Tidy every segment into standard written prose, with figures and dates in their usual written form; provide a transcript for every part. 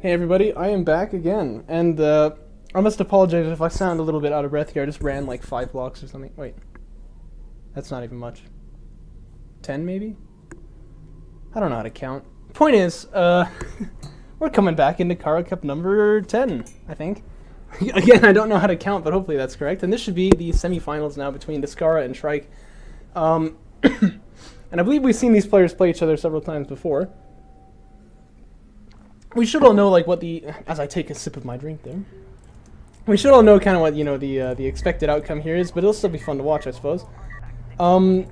Hey everybody, I am back again, and I must apologize if I sound a little bit out of breath here. I just ran like 5 blocks or something. Wait, that's not even much. 10 maybe? I don't know how to count. Point is, we're coming back into Kharak Cup number 10, I think. Again, I don't know how to count, but hopefully that's correct. And this should be the semifinals now between Descara and Shrike. And I believe we've seen these players play each other several times before. We should all know, like, what the... As I take a sip of my drink there. We should all know kind of what, you know, the expected outcome here is, but it'll still be fun to watch, I suppose. Not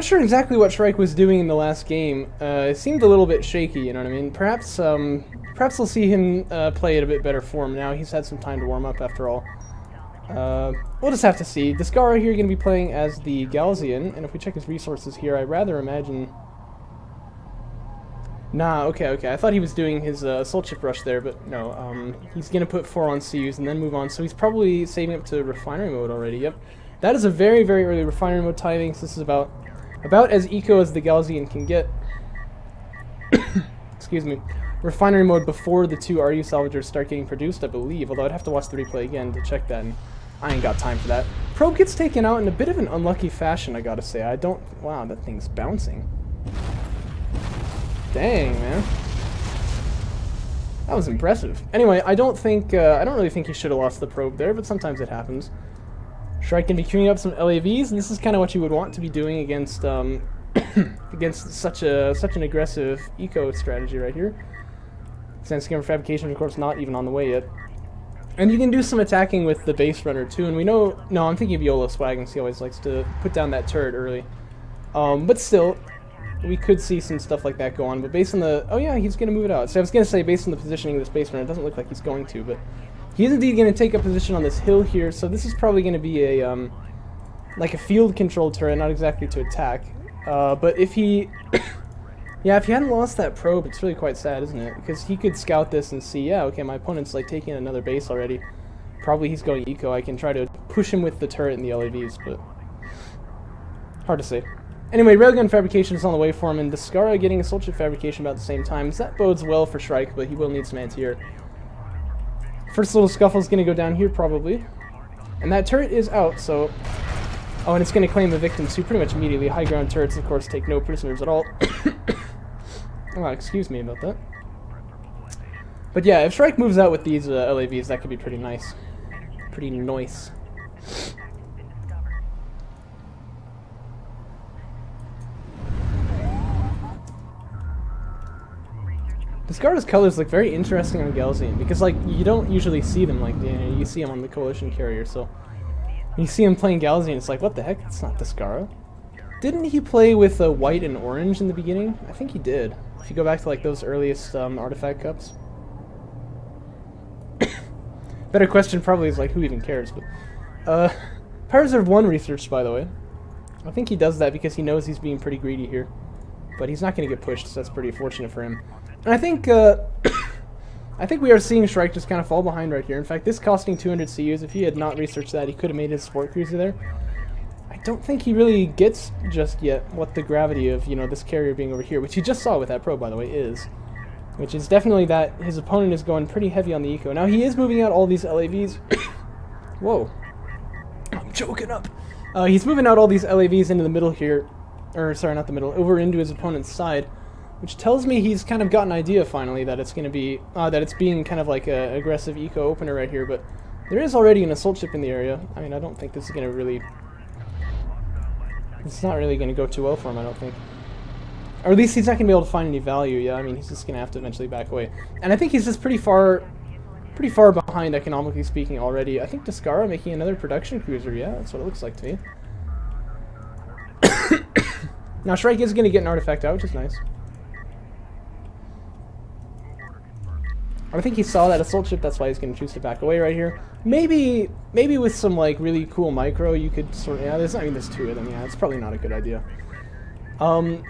sure exactly what Shrike was doing in the last game. It seemed a little bit shaky, you know what I mean? Perhaps we'll see him play at a bit better form now. He's had some time to warm up, after all. We'll just have to see. Descara here going to be playing as the Galzian, and if we check his resources here, I rather imagine... Nah, okay. I thought he was doing his Assault Ship Rush there, but no. He's going to put 4 on CUs and then move on, so he's probably saving up to Refinery Mode already, yep. That is a very, very early Refinery Mode timing, so this is about as eco as the Galzian can get. Excuse me. Refinery Mode before the 2 RU Salvagers start getting produced, I believe, although I'd have to watch the replay again to check that, and I ain't got time for that. Probe gets taken out in a bit of an unlucky fashion, I gotta say. Wow, that thing's bouncing. Dang, man. That was impressive. Anyway, I don't really think he should have lost the probe there, but sometimes it happens. Shrike can be queuing up some LAVs, and this is kind of what you would want to be doing against against such an aggressive eco strategy right here. Sand Skimmer Fabrication, of course, not even on the way yet. And you can do some attacking with the base runner too, and we know... No, I'm thinking of YOLO Swag, and he always likes to put down that turret early. But still... We could see some stuff like that go on, but based on the... Oh yeah, he's going to move it out. So I was going to say, based on the positioning of this base runner, it doesn't look like he's going to, but... He is indeed going to take a position on this hill here, so this is probably going to be a, like a field-controlled turret, not exactly to attack. But if he... Yeah, if he hadn't lost that probe, it's really quite sad, isn't it? Because he could scout this and see, yeah, okay, my opponent's, like, taking another base already. Probably he's going eco. I can try to push him with the turret and the LAVs, but... Hard to say. Anyway, Railgun Fabrication is on the way for him, and Descara getting a Assault Ship Fabrication about the same time. So that bodes well for Shrike, but he will need some anti-air. First little scuffle is going to go down here, probably. And that turret is out, so... Oh, and it's going to claim the victim, too, pretty much immediately. High ground turrets, of course, take no prisoners at all. Oh, excuse me about that. But yeah, if Shrike moves out with these LAVs, that could be pretty nice. Pretty nice. Descara's colors look very interesting on Galzian, because, like, you don't usually see them, like, you see them on the Coalition carrier, so... When you see him playing Galzian, it's like, what the heck, it's not Descara. Didn't he play with white and orange in the beginning? I think he did. If you go back to, like, those earliest Artifact Cups. Better question probably is, like, who even cares, but... Power Reserve 1 research, by the way. I think he does that because he knows he's being pretty greedy here. But he's not going to get pushed, so that's pretty fortunate for him. And I think we are seeing Shrike just kind of fall behind right here. In fact, this costing 200 CUs, if he had not researched that, he could have made his support cruiser there. I don't think he really gets just yet what the gravity of, you know, this carrier being over here, which he just saw with that probe, by the way, is. Which is definitely that his opponent is going pretty heavy on the eco. Now, he is moving out all these LAVs. Whoa. I'm choking up. He's moving out all these LAVs into the middle here. Or, sorry, not the middle, over into his opponent's side. Which tells me he's kind of got an idea, finally, that it's going to be, that it's being kind of like an aggressive eco opener right here, but there is already an assault ship in the area. I mean, I don't think this is going to really, it's not really going to go too well for him, I don't think. Or at least he's not going to be able to find any value, yeah, I mean, he's just going to have to eventually back away. And I think he's just pretty far behind, economically speaking, already. I think Descara making another production cruiser, yeah, that's what it looks like to me. Now, Shrike is going to get an artifact out, which is nice. I think he saw that assault ship, that's why he's going to choose to back away right here. Maybe with some, like, really cool micro, you could sort of... Yeah, there's 2 of them, yeah, it's probably not a good idea.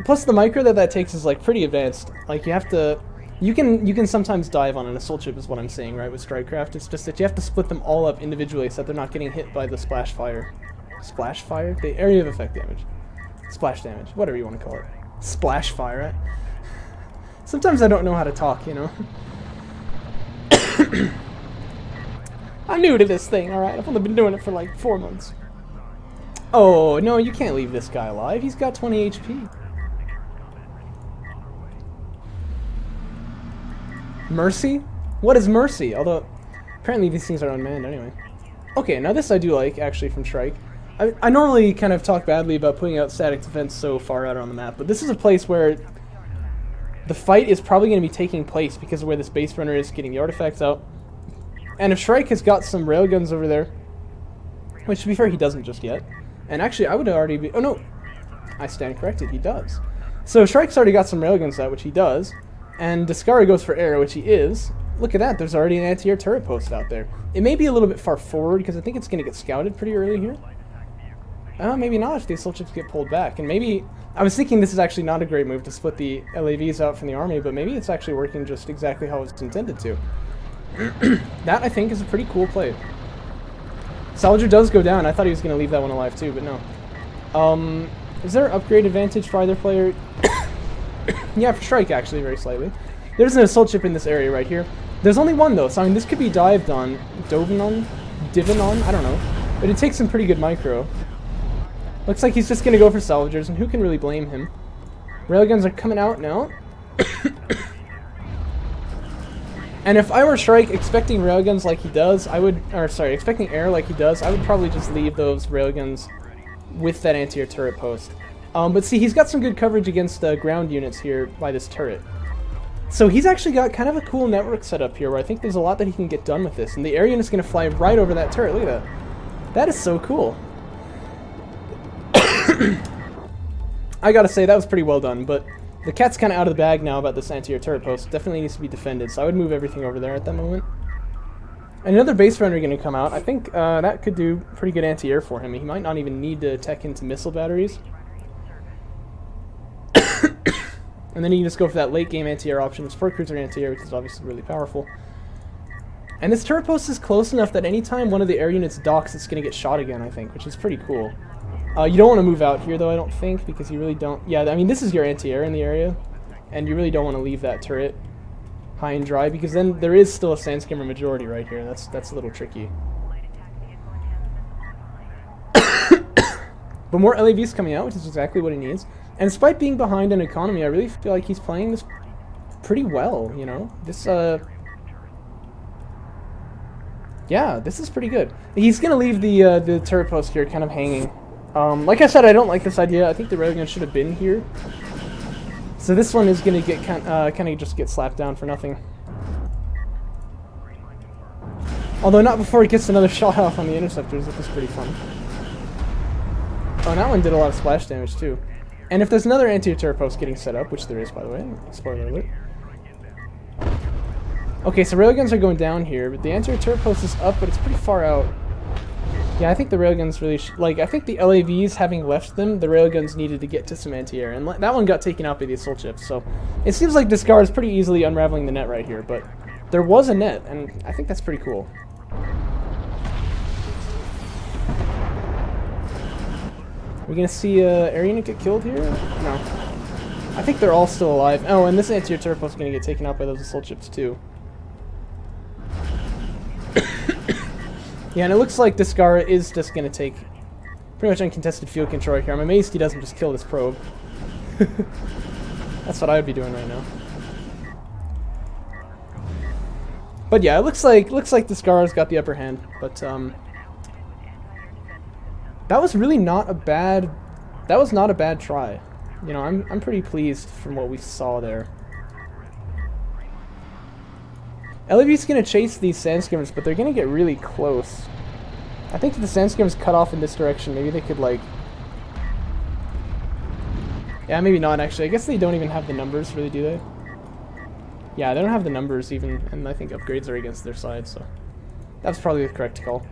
Plus the micro that takes is, like, pretty advanced. Like, you have to... You can sometimes dive on an assault ship, is what I'm saying, right, with Strikecraft. It's just that you have to split them all up individually so that they're not getting hit by the splash fire. Splash fire? The area of effect damage. Splash damage, whatever you want to call it. Splash fire, right? Sometimes I don't know how to talk, you know. I'm new to this thing, alright? I've only been doing it for like 4 months. Oh, no, you can't leave this guy alive. He's got 20 HP. Mercy? What is mercy? Although, apparently these things are unmanned anyway. Okay, now this I do like, actually, from Shrike. I normally kind of talk badly about putting out static defense so far out on the map, but this is a place where the fight is probably going to be taking place because of where this base runner is getting the artifacts out. And if Shrike has got some railguns over there, which to be fair, he doesn't just yet. And actually, I would already be... Oh, no. I stand corrected. He does. So Shrike's already got some railguns out, which he does. And Descara goes for air, which he is. Look at that. There's already an anti-air turret post out there. It may be a little bit far forward, because I think it's going to get scouted pretty early here. Maybe not if the assault ships get pulled back. And maybe... I was thinking this is actually not a great move to split the LAVs out from the army, but maybe it's actually working just exactly how it's intended to. That, I think, is a pretty cool play. Salvager does go down. I thought he was going to leave that one alive too, but no. Is there upgrade advantage for either player? Yeah, for Shrike, actually, very slightly. There's an assault ship in this area right here. There's only one, though, so I mean, this could be dived on. Diven on? I don't know. But it takes some pretty good micro. Looks like he's just going to go for salvagers, and who can really blame him? Railguns are coming out now. And if I were Shrike expecting railguns like he does, I would... Or, sorry, expecting air like he does, I would probably just leave those railguns with that anti-air turret post. But see, he's got some good coverage against ground units here by this turret. So he's actually got kind of a cool network set up here where I think there's a lot that he can get done with this. And the air unit's going to fly right over that turret. Look at that. That is so cool. I gotta say, that was pretty well done, but the cat's kind of out of the bag now about this anti-air turret post. Definitely needs to be defended, so I would move everything over there at that moment. And another base runner going to come out. I think that could do pretty good anti-air for him. He might not even need to tech into missile batteries. And then you can just go for that late game anti-air option, support cruiser anti-air, which is obviously really powerful. And this turret post is close enough that anytime one of the air units docks, it's going to get shot again, I think, which is pretty cool. You don't want to move out here, though, I don't think, because you really don't... Yeah, I mean, this is your anti-air in the area, and you really don't want to leave that turret high and dry, because then there is still a sandskimmer majority right here, and that's a little tricky. But more LAVs coming out, which is exactly what he needs. And despite being behind in economy, I really feel like he's playing this pretty well, you know? This, yeah, this is pretty good. He's going to leave the turret post here kind of hanging. Like I said, I don't like this idea. I think the railgun should have been here. So this one is going to get kind of just get slapped down for nothing. Although not before it gets another shot off on the interceptors, which is pretty fun. Oh, and that one did a lot of splash damage too. And if there's another anti-air turret post getting set up, which there is, by the way, spoiler alert. Okay, so railguns are going down here, but the anti-air turret post is up, but it's pretty far out. Yeah, I think the railguns really... I think the LAVs, having left them, the railguns needed to get to some anti-air, and that one got taken out by the assault ships, so... It seems like Descara is pretty easily unraveling the net right here, but there was a net, and I think that's pretty cool. Are we gonna see air unit get killed here? No. I think they're all still alive. Oh, and this anti-air turret post is gonna get taken out by those assault ships, too. Yeah, and it looks like Descara is just going to take pretty much uncontested field control right here. I'm amazed he doesn't just kill this probe. That's what I would be doing right now. But yeah, it looks like Descara's got the upper hand. But that was really not a bad... That was not a bad try. You know, I'm pretty pleased from what we saw there. LAV's going to chase these sandskimmers, but they're going to get really close. I think if the sandskimmers cut off in this direction, maybe they could, like... Yeah, maybe not, actually. I guess they don't even have the numbers, really, do they? Yeah, they don't have the numbers, even, and I think upgrades are against their side, so... That's probably the correct call.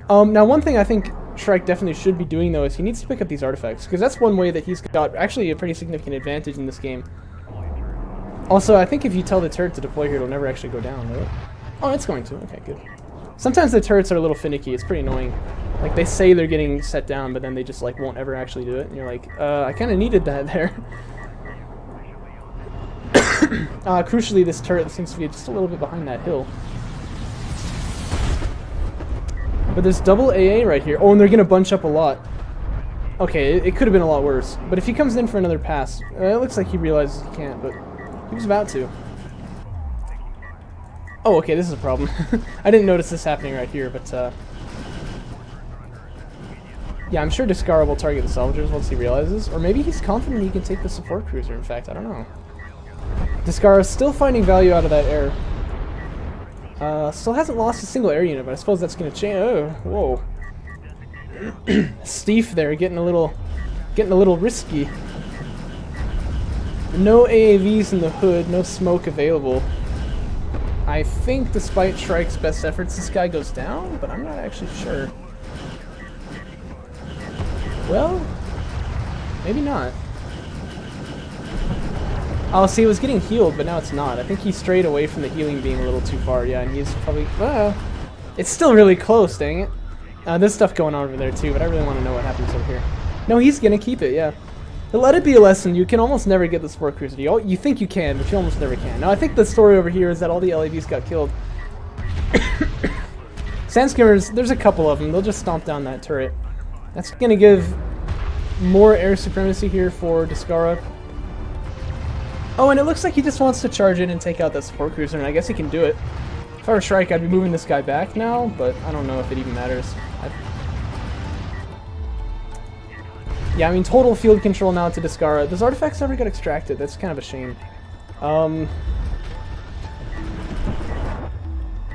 Now, one thing I think Shrike definitely should be doing, though, is he needs to pick up these artifacts, because that's one way that he's got, actually, a pretty significant advantage in this game. Also, I think if you tell the turret to deploy here, it'll never actually go down, will it? Oh, it's going to. Okay, good. Sometimes the turrets are a little finicky. It's pretty annoying. Like, they say they're getting set down, but then they just, like, won't ever actually do it. And you're like, I kind of needed that there. Crucially, this turret seems to be just a little bit behind that hill. But there's double AA right here. Oh, and they're going to bunch up a lot. Okay, it could have been a lot worse. But if he comes in for another pass, it looks like he realizes he can't, but he was about to. Oh, okay, this is a problem. I didn't notice this happening right here, but yeah, I'm sure Descara will target the salvagers once he realizes. Or maybe he's confident he can take the support cruiser, in fact, I don't know. Descara is still finding value out of that air. Still hasn't lost a single air unit, but I suppose that's going to change. Oh, whoa. Steve there, getting a little risky. No AAVs in the hood, no smoke available. I think despite Shrike's best efforts, this guy goes down, but I'm not actually sure. Well, maybe not. Oh, see, it was getting healed, but now it's not. I think he strayed away from the healing beam a little too far, yeah, and he's probably... Well, it's still really close, dang it. There's stuff going on over there, too, but I really want to know what happens over here. No, he's going to keep it, yeah. But let it be a lesson. You can almost never get the support cruiser. You think you can, but you almost never can. Now, I think the story over here is that all the LAVs got killed. Sand skimmers, there's a couple of them. They'll just stomp down that turret. That's going to give more air supremacy here for Descara. Oh, and it looks like he just wants to charge in and take out that support cruiser, and I guess he can do it. If I were Shrike, I'd be moving this guy back now, but I don't know if it even matters. Yeah, I mean, total field control now to Descara. Those artifacts never got extracted. That's kind of a shame.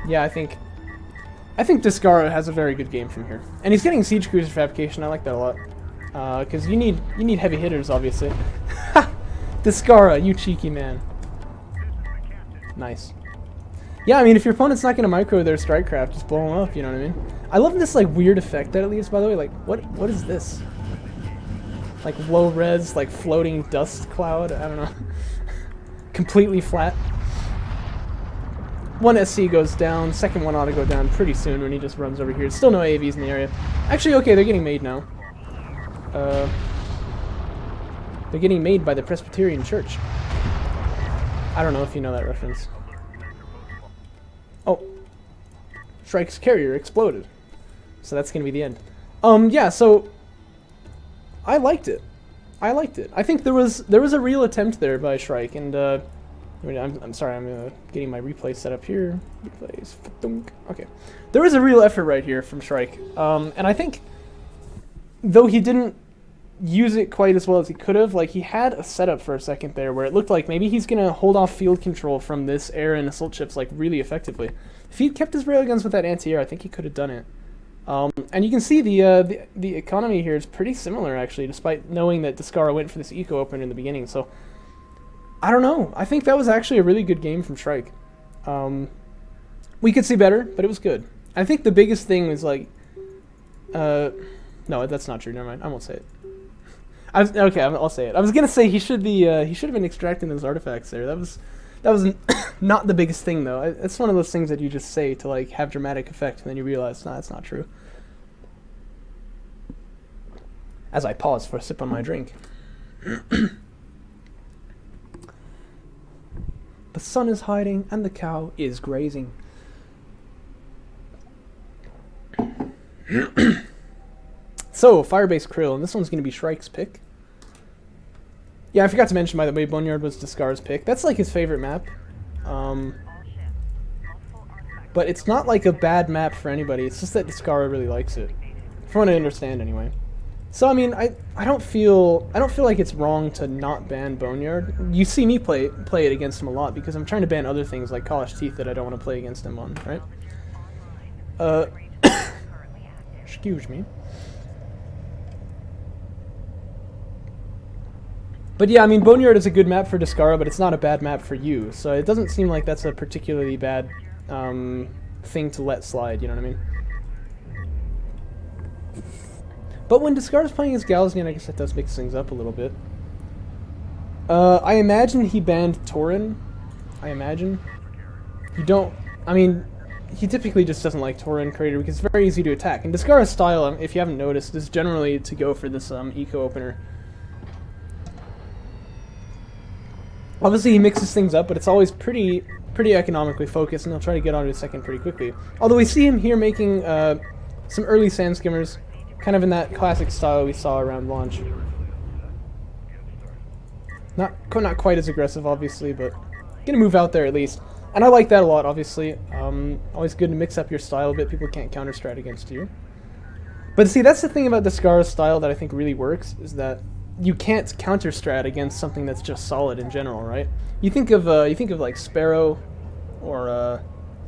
Yeah, I think Descara has a very good game from here, and he's getting siege cruiser fabrication. I like that a lot, because you need heavy hitters, obviously. Descara, you cheeky man. Nice. Yeah, I mean, if your opponent's not gonna micro their strike craft, just blow them up. You know what I mean? I love this like weird effect that it leaves. By the way, like what is this? Like low res, like floating dust cloud. I don't know. Completely flat. One SC goes down. Second one ought to go down pretty soon when he just runs over here. Still no AAVs in the area. Actually, okay, they're getting made now. They're getting made by the Presbyterian Church. I don't know if you know that reference. Oh. Shrike's carrier exploded. So that's going to be the end. Yeah, so I liked it. I think there was a real attempt there by Shrike, and I'm sorry, I'm getting my replay set up here. Replays. Okay. There was a real effort right here from Shrike. And I think though he didn't use it quite as well as he could have, like he had a setup for a second there where it looked like maybe he's gonna hold off field control from this air and assault ships like really effectively. If he'd kept his railguns with that anti-air, I think he could have done it. And you can see the economy here is pretty similar actually, despite knowing that Descara went for this eco opener in the beginning. So I don't know. I think that was actually a really good game from Shrike. We could see better, but it was good. I think the biggest thing was like, no, that's not true. Never mind. I won't say it. Okay, I'll say it. I was gonna say he should have been extracting those artifacts there. That was not the biggest thing though. It's one of those things that you just say to like have dramatic effect, and then you realize, nah, that's not true. As I pause for a sip on my drink. The sun is hiding and the cow is grazing. So, Firebase Krill, and this one's going to be Shrike's pick. Yeah, I forgot to mention, by the way, Boneyard was Descara's pick. That's like his favorite map. But it's not like a bad map for anybody, it's just that Descara really likes it. From what I understand, anyway. So, I mean, I don't feel like it's wrong to not ban Boneyard. You see me play it against him a lot, because I'm trying to ban other things like College Teeth that I don't want to play against him on, right? Excuse me. But yeah, I mean, Boneyard is a good map for Descara, but it's not a bad map for you. So it doesn't seem like that's a particularly bad thing to let slide, you know what I mean? But when Descara's playing his Galzian, I guess that does mix things up a little bit. I imagine he banned Tauren. I imagine. You don't... I mean, he typically just doesn't like Tauren Crater because it's very easy to attack. And Descara's style, if you haven't noticed, is generally to go for this eco opener. Obviously, he mixes things up, but it's always pretty economically focused, and he'll try to get onto his second pretty quickly. Although we see him here making some early sand skimmers, kind of in that classic style we saw around launch. Not quite as aggressive, obviously, but gonna move out there at least. And I like that a lot, obviously. Always good to mix up your style a bit. People can't counter-strat against you. But see, that's the thing about Descara's style that I think really works, is that you can't counter-strat against something that's just solid in general, right? You think of like Sparrow or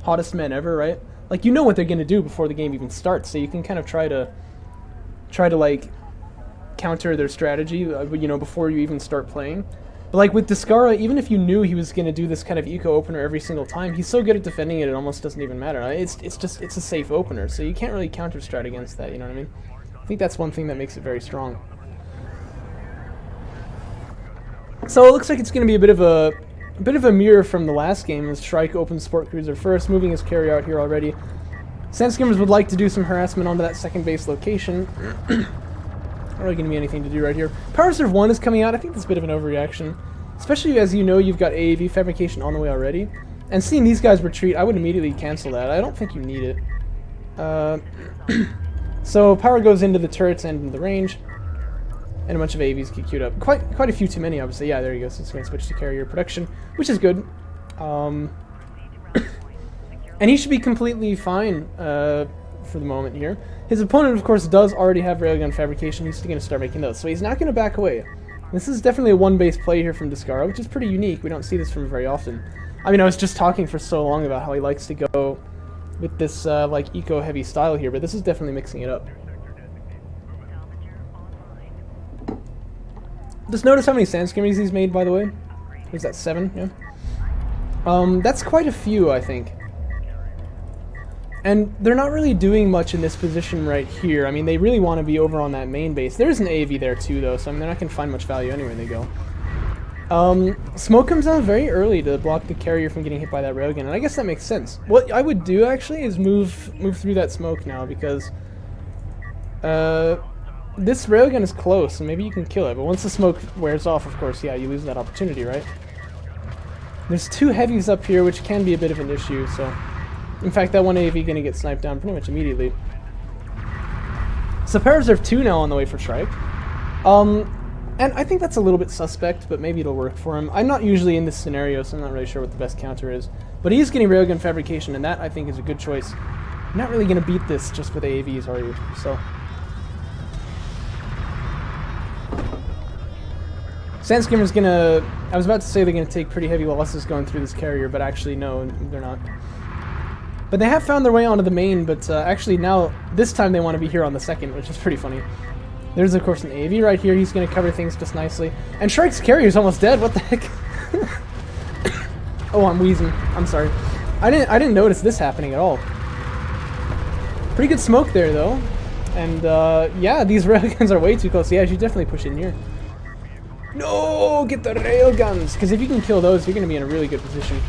Hottest Man Ever, right? Like, you know what they're gonna do before the game even starts, so you can kind of try to like counter their strategy, you know, before you even start playing. But like with Descara, even if you knew he was gonna do this kind of eco opener every single time, he's so good at defending it, it almost doesn't even matter. It's a safe opener, so you can't really counter strat against that. You know what I mean? I think that's one thing that makes it very strong. So it looks like it's gonna be a bit of a mirror from the last game, as Shrike opens Sport Cruiser first, moving his carrier out here already. Sand Skimmers would like to do some harassment onto that second base location. Not really going to be anything to do right here. Power Reserve 1 is coming out. I think that's a bit of an overreaction. Especially as you know you've got AAV fabrication on the way already. And seeing these guys retreat, I would immediately cancel that. I don't think you need it. So power goes into the turrets and into the range. And a bunch of AAVs get queued up. Quite a few too many, obviously. Yeah, there you go. So it's going to switch to carrier production, which is good. And he should be completely fine for the moment here. His opponent, of course, does already have railgun fabrication. He's going to start making those, so he's not going to back away. This is definitely a one-base play here from Descara, which is pretty unique. We don't see this from him very often. I mean, I was just talking for so long about how he likes to go with this, like, eco-heavy style here, but this is definitely mixing it up. Just notice how many sand skimmers he's made, by the way. Was that 7? Yeah. That's quite a few, I think. And they're not really doing much in this position right here. I mean, they really want to be over on that main base. There's an AV there too, though, so I mean, they're not going to find much value anywhere they go. Smoke comes out very early to block the carrier from getting hit by that railgun, and I guess that makes sense. What I would do, actually, is move through that smoke now, because this railgun is close, and maybe you can kill it, but once the smoke wears off, of course, yeah, you lose that opportunity, right? There's 2 heavies up here, which can be a bit of an issue, so... In fact, that one AV gonna get sniped down pretty much immediately. So Power Reserve 2 now on the way for Shrike. And I think that's a little bit suspect, but maybe it'll work for him. I'm not usually in this scenario, so I'm not really sure what the best counter is. But he's getting railgun fabrication, and that, I think, is a good choice. You're not really gonna beat this just with AAVs, are you? So... Sand Skimmer's gonna... I was about to say they're gonna take pretty heavy losses going through this carrier, but actually, no, they're not. But they have found their way onto the main, but actually now, this time they want to be here on the second, which is pretty funny. There's, of course, an AV right here. He's going to cover things just nicely. And Shrike's carrier's almost dead. What the heck? Oh, I'm wheezing. I'm sorry. I didn't notice this happening at all. Pretty good smoke there, though. And, yeah, these railguns are way too close. Yeah, I should definitely push in here. No! Get the railguns! Because if you can kill those, you're going to be in a really good position.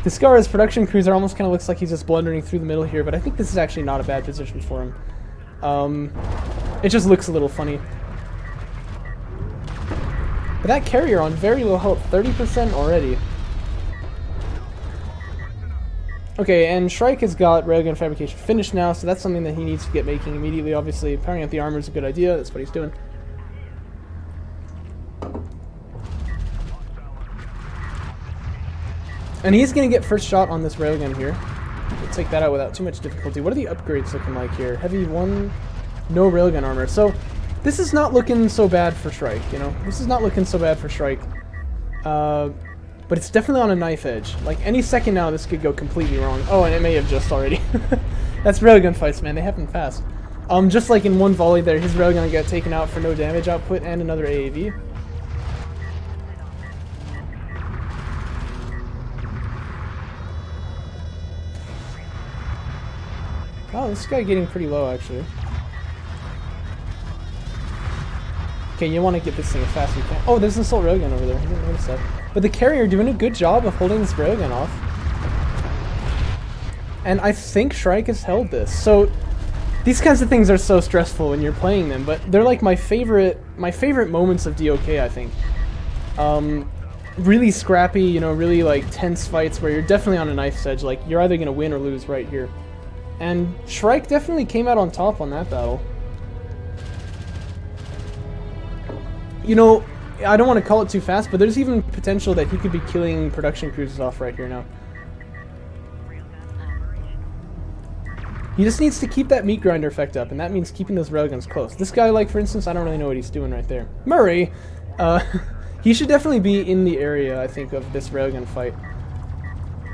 Descara's production cruiser almost kind of looks like he's just blundering through the middle here, but I think this is actually not a bad position for him. It just looks a little funny. But that carrier on very low health, 30% already. Okay, and Shrike has got railgun fabrication finished now, so that's something that he needs to get making immediately, obviously. Powering up the armor is a good idea, that's what he's doing. And he's going to get first shot on this railgun here. We'll take that out without too much difficulty. What are the upgrades looking like here? Heavy 1, no railgun armor. So this is not looking so bad for Shrike, you know? This is not looking so bad for Shrike. But it's definitely on a knife edge. Like, any second now, this could go completely wrong. Oh, and it may have just already. That's railgun fights, man. They happen fast. Just like in one volley there, his railgun got taken out for no damage output and another AAV. Oh, this guy getting pretty low, actually. Okay, you want to get this thing as fast as you can. Oh, there's an assault railgun over there. I didn't notice that. But the carrier doing a good job of holding this railgun off. And I think Shrike has held this. So, these kinds of things are so stressful when you're playing them, but they're like my favorite moments of DOK, I think. really scrappy, you know, really like tense fights where you're definitely on a knife's edge. Like you're either gonna win or lose right here. And Shrike definitely came out on top on that battle. You know, I don't want to call it too fast, but there's even potential that he could be killing production cruisers off right here now. He just needs to keep that meat grinder effect up, and that means keeping those railguns close. This guy, like, for instance, I don't really know what he's doing right there. Murray! He should definitely be in the area, I think, of this railgun fight.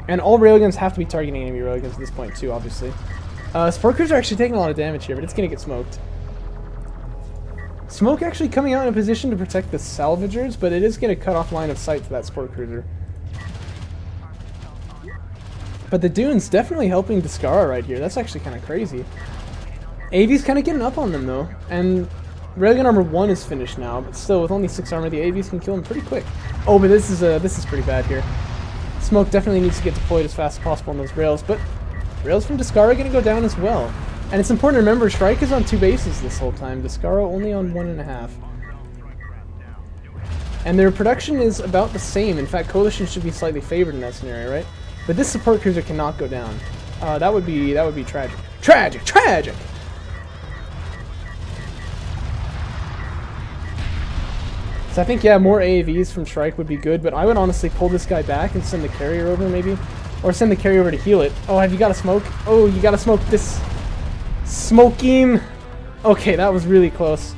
And all railguns have to be targeting enemy railguns at this point, too, obviously. Sport Cruiser are actually taking a lot of damage here, but it's going to get smoked. Smoke actually coming out in a position to protect the salvagers, but it is going to cut off line of sight to that Sport Cruiser. But the Dune's definitely helping Descara right here. That's actually kind of crazy. AV's kind of getting up on them, though. And Railgun Armor 1 is finished now, but still, with only 6 armor, the AVs can kill him pretty quick. Oh, but this is pretty bad here. Smoke definitely needs to get deployed as fast as possible on those rails, but rails from Descara are going to go down as well. And it's important to remember, Shrike is on 2 bases this whole time. Descara only on 1.5. And their production is about the same. In fact, Coalition should be slightly favored in that scenario, right? But this support cruiser cannot go down. That would be tragic. Tragic! So I think, yeah, more AAVs from Shrike would be good, but I would honestly pull this guy back and send the carrier over, maybe. Or send the carrier over to heal it. Oh, have you got to smoke? Oh, you got to smoke this. Smoke him! Okay, that was really close.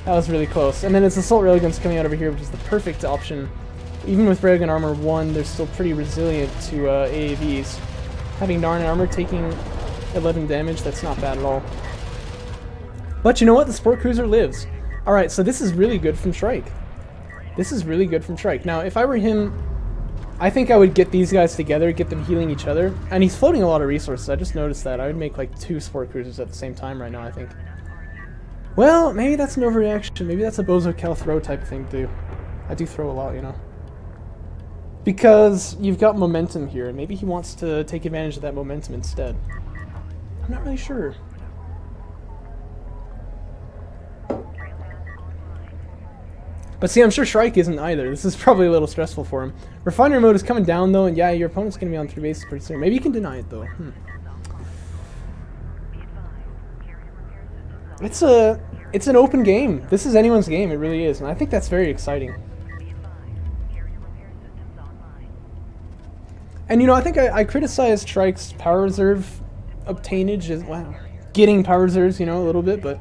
That was really close. And then it's Assault Railguns coming out over here, which is the perfect option. Even with Railgun Armor 1, they're still pretty resilient to AAVs. Having Narn Armor taking 11 damage, that's not bad at all. But you know what? The Sport Cruiser lives. Alright, so this is really good from Shrike. This is really good from Shrike. Now, if I were him, I think I would get these guys together, get them healing each other. And he's floating a lot of resources. I just noticed that. I would make like 2 Sport Cruisers at the same time right now, I think. Well, maybe that's an overreaction. Maybe that's a Bozo Cal throw type of thing, too. I do throw a lot, you know. Because you've got momentum here, and maybe he wants to take advantage of that momentum instead. I'm not really sure. But see, I'm sure Shrike isn't either. This is probably a little stressful for him. Refinery mode is coming down, though, and yeah, your opponent's going to be on 3 bases pretty soon. Maybe you can deny it, though. It's an open game. This is anyone's game, it really is, and I think that's very exciting. And you know, I think I criticized Shrike's power reserve obtainage as well, getting power reserves, you know, a little bit, but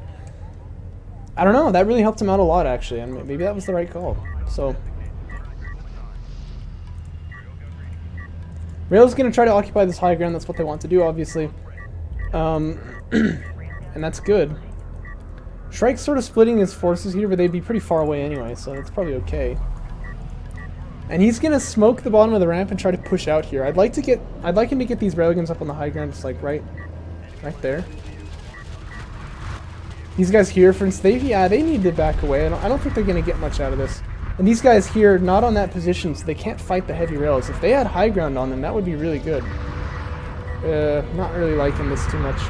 I don't know, that really helped him out a lot actually, and maybe that was the right call. So Rail's gonna try to occupy this high ground. That's what they want to do, obviously, and that's good. Shrike's sort of splitting his forces here, but they'd be pretty far away anyway, so that's probably okay. And he's gonna smoke the bottom of the ramp and try to push out here. I'd like him to get these railguns up on the high ground, just like right there. These guys here, for instance, they need to back away. I don't think they're gonna get much out of this. And these guys here, not on that position, so they can't fight the heavy rails. If they had high ground on them, that would be really good. Not really liking this too much.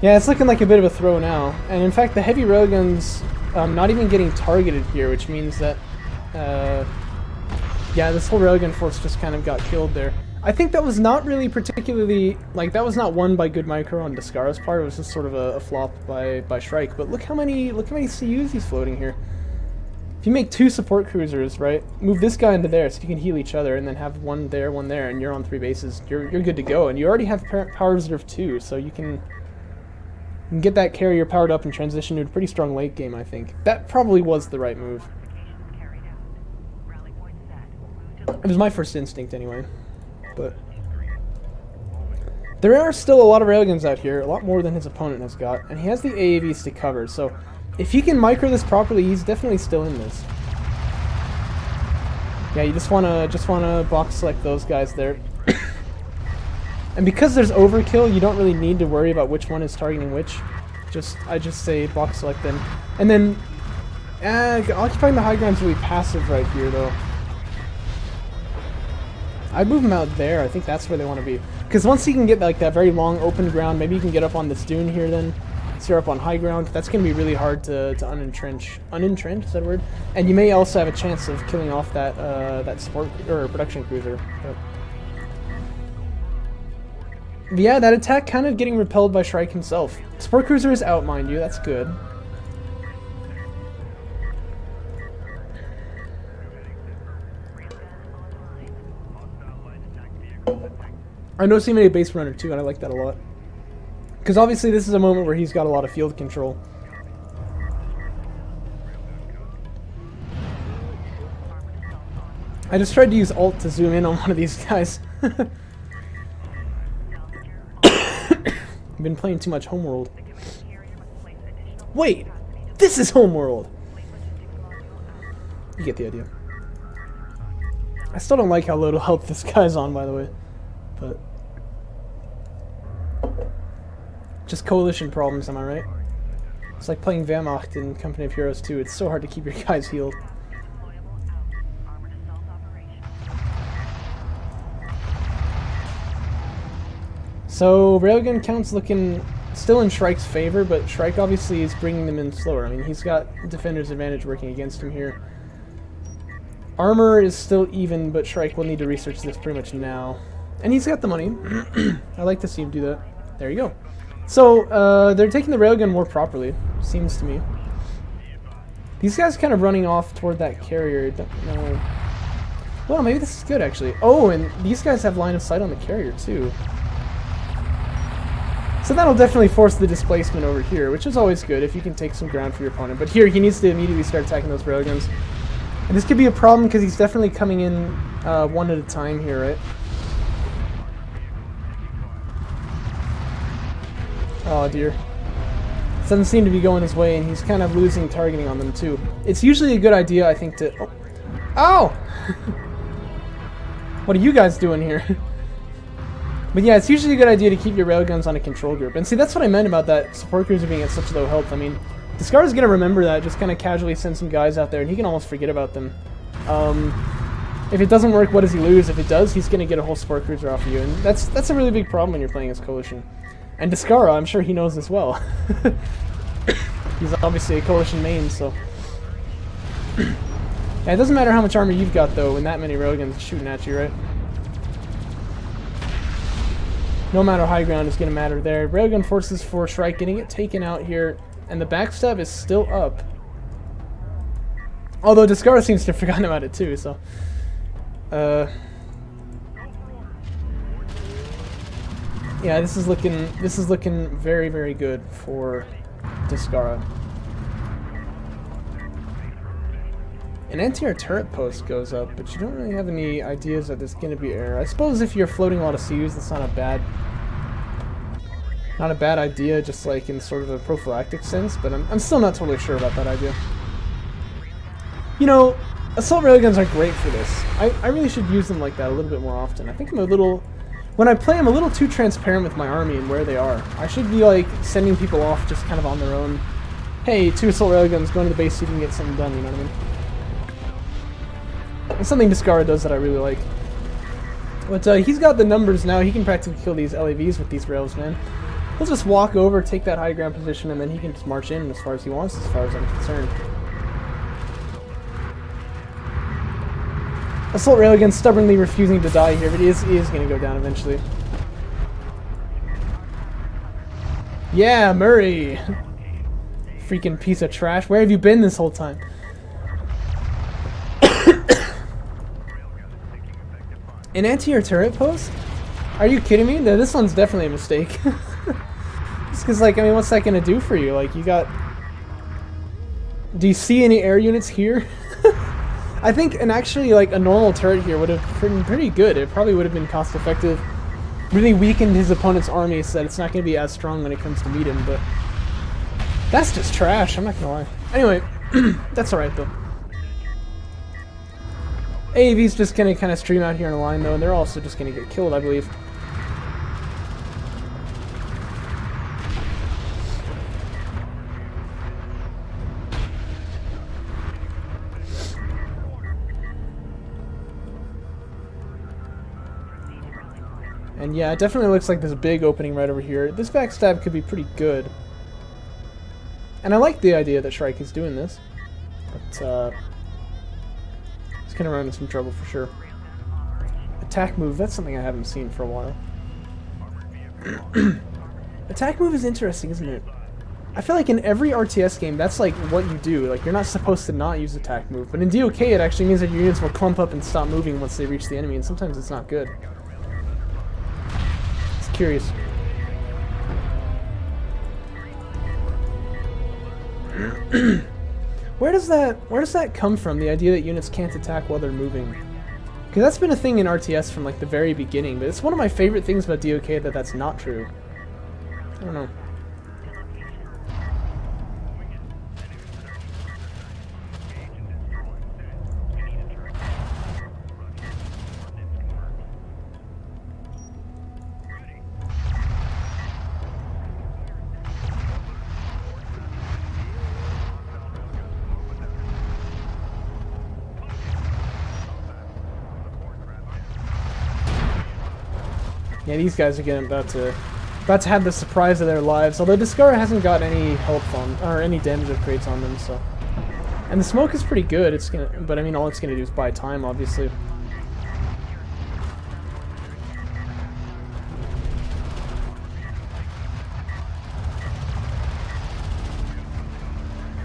Yeah, it's looking like a bit of a throw now. And in fact, the heavy railguns not even getting targeted here, which means that, yeah, this whole railgun force just kind of got killed there. I think that was not really particularly, like, that was not won by good micro on Descara's part. It was just sort of a flop by Shrike. But look how many CUs he's floating here. If you make 2 support cruisers, right, move this guy into there so you can heal each other, and then have one there, and you're on 3 bases. You're good to go, and you already have power reserve 2, so you can get that carrier powered up and transition to a pretty strong late game, I think. That probably was the right move. It was my first instinct anyway. But there are still a lot of railguns out here, a lot more than his opponent has got, and he has the AAVs to cover, so if he can micro this properly, he's definitely still in this. Yeah, you just wanna box select those guys there. And because there's overkill, you don't really need to worry about which one is targeting which. I just say box select them. And then occupying the high ground's really passive right here though. I'd move them out there. I think that's where they want to be. Because once he can get like that very long open ground, maybe you can get up on this dune here then. So you're up on high ground. That's going to be really hard to unentrench. Unentrench, is that a word? And you may also have a chance of killing off that that support or production cruiser. But yeah, that attack kind of getting repelled by Shrike himself. Support cruiser is out, mind you. That's good. I know he made a base runner too, and I like that a lot. Because obviously this is a moment where he's got a lot of field control. I just tried to use Alt to zoom in on one of these guys. I've been playing too much Homeworld. Wait! This is Homeworld! You get the idea. I still don't like how little health this guy's on, by the way. But just coalition problems, am I right? It's like playing Wehrmacht in Company of Heroes 2. It's so hard to keep your guys healed. So railgun count's looking still in Shrike's favor, but Shrike obviously is bringing them in slower. I mean, he's got defender's advantage working against him here. Armor is still even, but Shrike will need to research this pretty much now. And he's got the money. I like to see him do that. There you go. So, they're taking the railgun more properly, seems to me. These guys kind of running off toward that carrier. Don't know. Well, maybe this is good, actually. Oh, and these guys have line of sight on the carrier, too. So that'll definitely force the displacement over here, which is always good if you can take some ground for your opponent. But here, he needs to immediately start attacking those railguns. And this could be a problem because he's definitely coming in one at a time here, right? Oh dear. This doesn't seem to be going his way, and he's kind of losing targeting on them too. It's usually a good idea, I think, to... Oh! Ow! What are you guys doing here? But yeah, it's usually a good idea to keep your railguns on a control group. And see, that's what I meant about that support cruiser being at such low health. I mean, Descara's going to remember that, just kind of casually send some guys out there, and he can almost forget about them. If it doesn't work, what does he lose? If it does, he's going to get a whole support cruiser off of you, and that's a really big problem when you're playing as Coalition. And Descara, I'm sure he knows as well. He's obviously a Coalition main, so... Yeah, it doesn't matter how much armor you've got, though, when that many railguns shooting at you, right? No matter high ground is going to matter there. Railgun forces for Shrike getting it taken out here, and the backstab is still up. Although Descara seems to have forgotten about it too, so... Yeah, this is looking very, very good for Descara. An anti-air turret post goes up, but you don't really have any ideas that there's going to be air. I suppose if you're floating a lot of CUs, that's not a bad idea, just like in sort of a prophylactic sense, but I'm still not totally sure about that idea. You know, assault railguns are great for this. I really should use them like that a little bit more often. I think I'm a little... When I play, I'm a little too transparent with my army and where they are. I should be like sending people off just kind of on their own. Hey, 2 assault railguns, go into the base so you can get something done, you know what I mean? It's something Descara does that I really like. But he's got the numbers now. He can practically kill these LAVs with these rails, man. He'll just walk over, take that high ground position, and then he can just march in as far as he wants, as far as I'm concerned. Assault railgun stubbornly refusing to die here, but he is going to go down eventually. Yeah, Murray! Freaking piece of trash. Where have you been this whole time? An anti-air turret post? Are you kidding me? No, this one's definitely a mistake. Just because, like, I mean, what's that going to do for you? Like, you got... Do you see any air units here? I think, and actually, like, a normal turret here would have been pretty good. It probably would have been cost-effective. Really weakened his opponent's army so that it's not going to be as strong when it comes to meet him, but... That's just trash, I'm not going to lie. Anyway, that's alright, though. AAV's just going to kind of stream out here in a line, though, and they're also just going to get killed, I believe. And yeah, it definitely looks like there's a big opening right over here. This backstab could be pretty good. And I like the idea that Shrike is doing this. But, it's gonna run into some trouble for sure. Attack move, that's something I haven't seen for a while. Attack move is interesting, isn't it? I feel like in every RTS game, that's like what you do. Like, you're not supposed to not use attack move. But in DOK, it actually means that your units will clump up and stop moving once they reach the enemy, and sometimes it's not good. It's curious. Where does that come from, the idea that units can't attack while they're moving? Because that's been a thing in RTS from like the very beginning, but it's one of my favorite things about DOK that that's not true. I don't know. Yeah, these guys are getting about to have the surprise of their lives. Although Descara hasn't got any health on or any damage upgrades on them, so. And the smoke is pretty good. It's gonna, but I mean, all it's gonna do is buy time, obviously.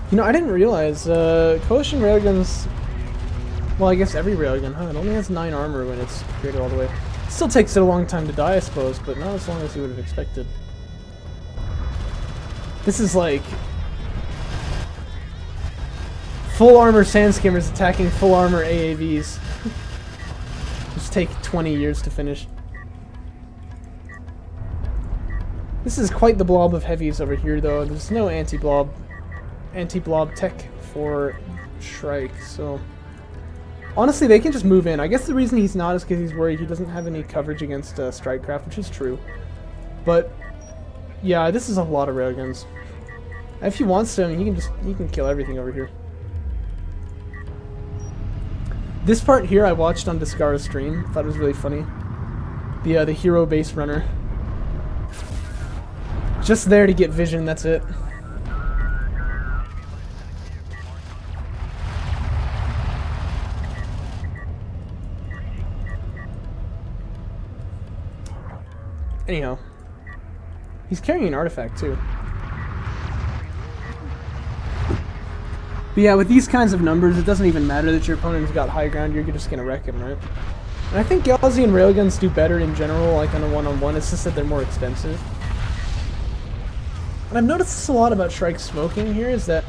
You know, I didn't realize Coalition railguns. Well, I guess every railgun, huh? It only has 9 armor when it's upgraded all the way. Still takes it a long time to die, I suppose, but not as long as you would have expected. This is like full armor sandskimmers attacking full armor AAVs. Just take 20 years to finish. This is quite the blob of heavies over here, though. There's no anti-blob tech for Shrike, so. Honestly, they can just move in. I guess the reason he's not is because he's worried he doesn't have any coverage against Strikecraft, which is true. But yeah, this is a lot of railguns. If he wants to, I mean, he can kill everything over here. This part here I watched on Descara's stream. Thought it was really funny. The hero base runner. Just there to get vision. That's it. Anyhow, he's carrying an artifact too. But yeah, with these kinds of numbers, it doesn't even matter that your opponent's got high ground, you're just gonna wreck him, right? And I think Gaussian railguns do better in general, like on a one-on-one, it's just that they're more expensive. And I've noticed this a lot about Shrike's smoking here, is that...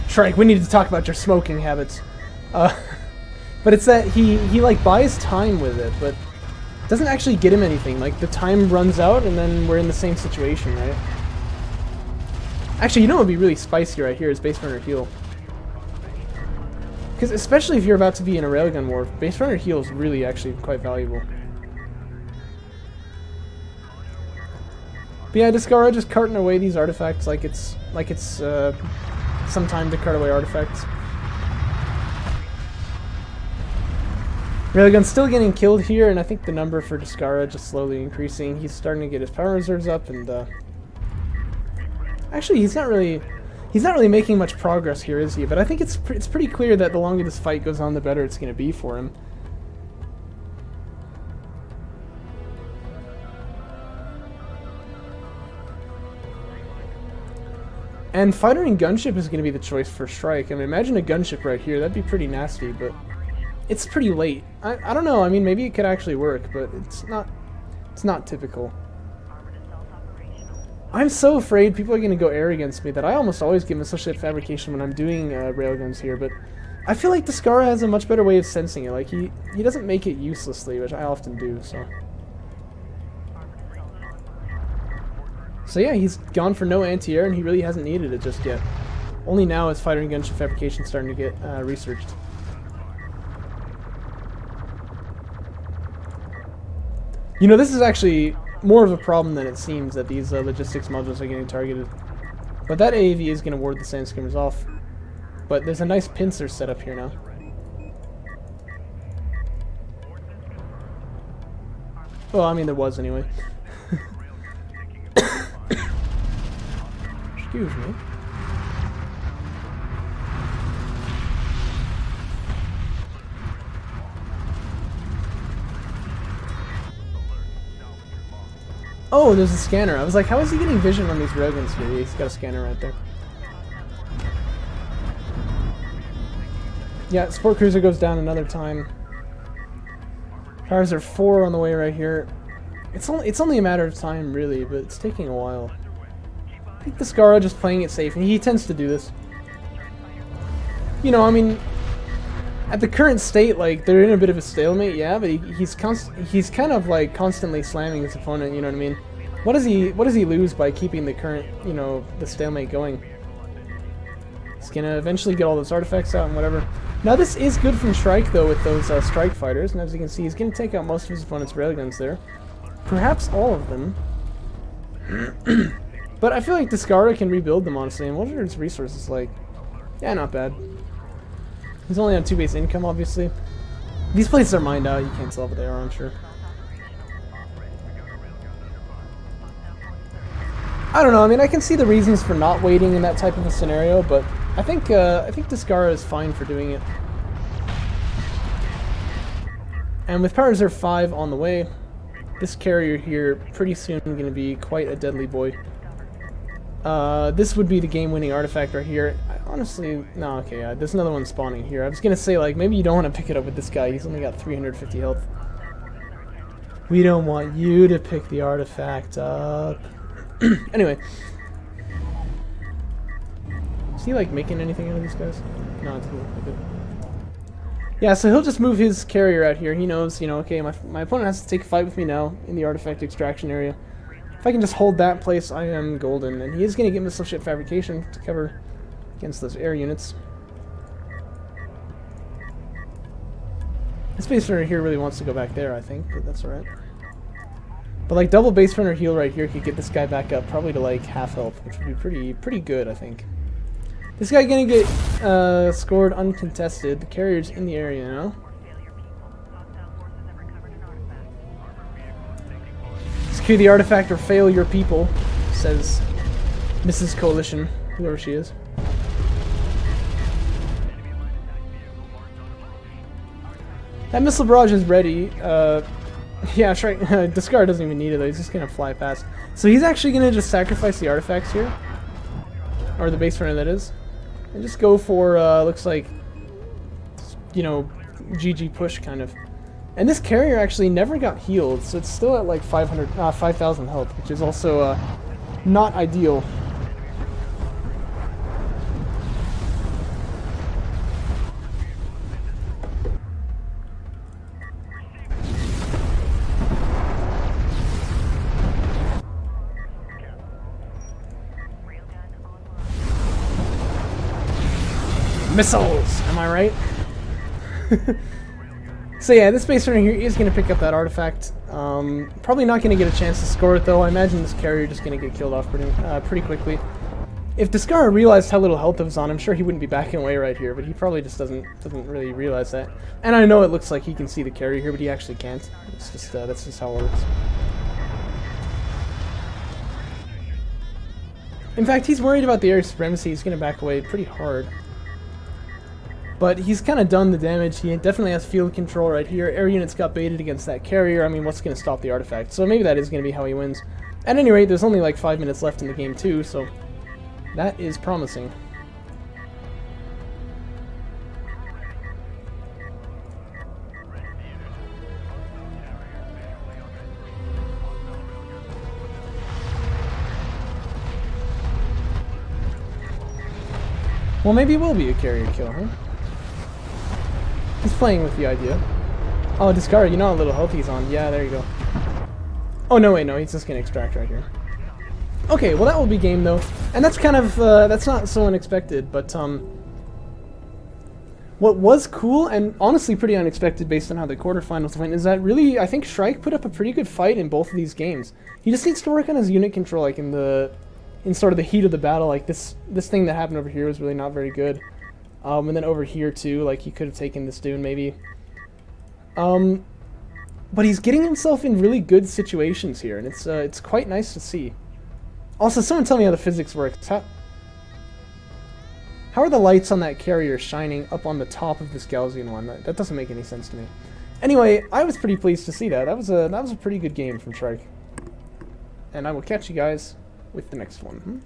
Shrike, we need to talk about your smoking habits. But it's that he like buys time with it, but doesn't actually get him anything. Like, the time runs out and then we're in the same situation, right? Actually, you know what would be really spicy right here is Base Runner Heal. Because especially if you're about to be in a railgun war, Base Runner Heal is really actually quite valuable. But yeah, Descara just carting away these artifacts like it's some time to cart away artifacts. Railgun's still getting killed here, and I think the number for Descara just slowly increasing. He's starting to get his power reserves up, and actually he's not really making much progress here, is he? But I think it's pretty clear that the longer this fight goes on, the better it's going to be for him. And fighter and gunship is going to be the choice for Shrike. I mean, imagine a gunship right here. That'd be pretty nasty, but it's pretty late. I don't know. I mean, maybe it could actually work, but it's not typical. I'm so afraid people are going to go air against me that I almost always give associated fabrication when I'm doing railguns here, but I feel like Descara has a much better way of sensing it. Like, he doesn't make it uselessly, which I often do, so. So yeah, he's gone for no anti-air, and he really hasn't needed it just yet. Only now is fighter and gunship fabrication starting to get researched. You know, this is actually more of a problem than it seems that these logistics modules are getting targeted. But that AAV is going to ward the sandskimmers off. But there's a nice pincer set up here now. Well, I mean, there was anyway. Excuse me. Oh, there's a scanner. I was like, how is he getting vision on these railguns here? He's got a scanner right there. Yeah, Sport Cruiser goes down another time. Cars are 4 on the way right here. It's only a matter of time, really, but it's taking a while. I think Descara just playing it safe, and he tends to do this. You know, I mean, at the current state, like, they're in a bit of a stalemate, yeah, but he's kind of like constantly slamming his opponent. You know what I mean? What does he lose by keeping the current, you know, the stalemate going? He's gonna eventually get all those artifacts out and whatever. Now this is good from Shrike though with those Strike fighters, and as you can see, he's gonna take out most of his opponent's railguns there, perhaps all of them. But I feel like Descara can rebuild them honestly. And what are his resources like? Yeah, not bad. He's only on 2 base income, obviously. These places are mined out. You can't tell what they are, I'm sure. I don't know. I mean, I can see the reasons for not waiting in that type of a scenario, but I think Descara is fine for doing it. And with Power Reserve 5 on the way, this carrier here pretty soon going to be quite a deadly boy. This would be the game-winning artifact right here. Honestly, no, okay, there's another one spawning here. I was gonna say, like, maybe you don't want to pick it up with this guy. He's only got 350 health. We don't want you to pick the artifact up. Anyway. Is he, like, making anything out of these guys? No, it's good. Yeah, so he'll just move his carrier out here. He knows, you know, okay, my opponent has to take a fight with me now in the artifact extraction area. If I can just hold that place, I am golden. And he is going to get missile ship fabrication to cover against those air units. This base runner here really wants to go back there, I think, but that's alright. But like double base runner heal right here could get this guy back up probably to like half health, which would be pretty good, I think. This guy gonna get scored uncontested. The carrier's in the area now. Secure the artifact or fail your people, says Mrs. Coalition, whoever she is. That missile barrage is ready. Yeah, Shrike, Descara doesn't even need it though, he's just gonna fly past. So he's actually gonna just sacrifice the artifacts here. Or the base runner, that is. And just go for, looks like, you know, GG push kind of. And this carrier actually never got healed, so it's still at like 5,000 health, which is also not ideal. Missiles! Am I right? So yeah, this base runner here is going to pick up that artifact. Probably not going to get a chance to score it though. I imagine this carrier just going to get killed off pretty quickly. If Descara realized how little health it was on, I'm sure he wouldn't be backing away right here, but he probably just doesn't really realize that. And I know it looks like he can see the carrier here, but he actually can't. It's just that's just how it works. In fact, he's worried about the area supremacy. He's going to back away pretty hard. But he's kind of done the damage. He definitely has field control right here. Air units got baited against that carrier. I mean, what's going to stop the artifact? So maybe that is going to be how he wins. At any rate, there's only like 5 minutes left in the game too, so that is promising. Well, maybe it will be a carrier kill, huh? He's playing with the idea. Oh, Descara, you know how little health he's on. Yeah, there you go. Oh, no, wait, no, he's just gonna extract right here. Okay, well that will be game, though. And that's kind of, that's not so unexpected, but, what was cool, and honestly pretty unexpected based on how the quarterfinals went, is that really, I think Shrike put up a pretty good fight in both of these games. He just needs to work on his unit control, like in sort of the heat of the battle. Like this thing that happened over here was really not very good. And then over here too, like he could have taken this dude maybe. But he's getting himself in really good situations here, and it's quite nice to see. Also, someone tell me how the physics works. How are the lights on that carrier shining up on the top of this Gaussian one? That doesn't make any sense to me. Anyway, I was pretty pleased to see that. That was a pretty good game from Shrike. And I will catch you guys with the next one.